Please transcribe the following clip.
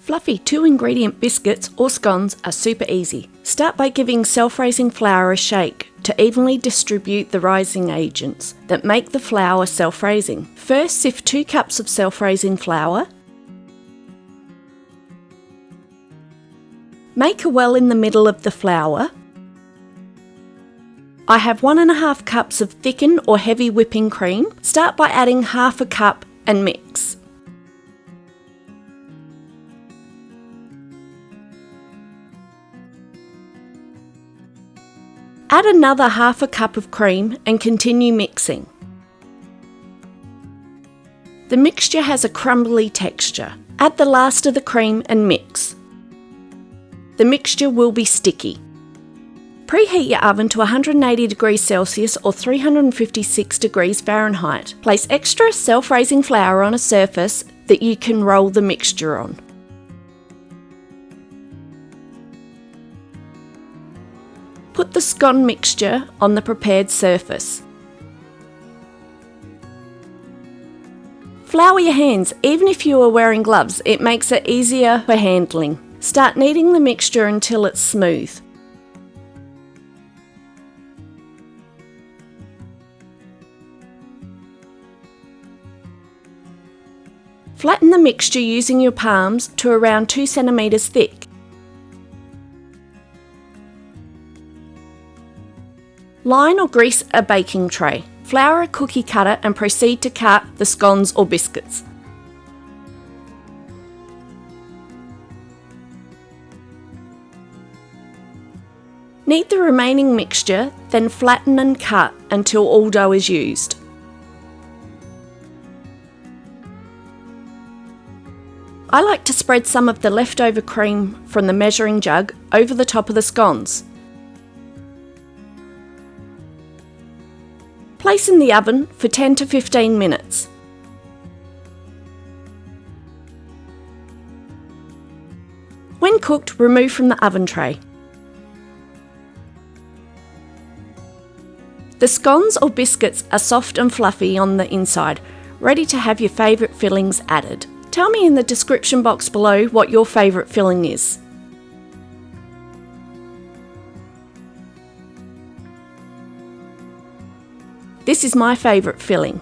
Fluffy 2-ingredient biscuits or scones are super easy. Start by giving self-raising flour a shake to evenly distribute the rising agents that make the flour self-raising. First, sift 2 cups of self-raising flour. Make a well in the middle of the flour. I have 1.5 cups of thicken or heavy whipping cream. Start by adding half a cup and mix. Add another half a cup of cream and continue mixing. The mixture has a crumbly texture. Add the last of the cream and mix. The mixture will be sticky. Preheat your oven to 180 degrees Celsius or 356 degrees Fahrenheit. Place extra self-raising flour on a surface that you can roll the mixture on. Put the scone mixture on the prepared surface. Flour your hands. Even if you are wearing gloves, it makes it easier for handling. Start kneading the mixture until it's smooth. Flatten the mixture using your palms to around 2 centimeters thick. Line or grease a baking tray. Flour a cookie cutter and proceed to cut the scones or biscuits. Knead the remaining mixture, then flatten and cut until all dough is used. I like to spread some of the leftover cream from the measuring jug over the top of the scones. Place in the oven for 10 to 15 minutes. When cooked, remove from the oven tray. The scones or biscuits are soft and fluffy on the inside, ready to have your favourite fillings added. Tell me in the description box below what your favourite filling is. This is my favourite filling.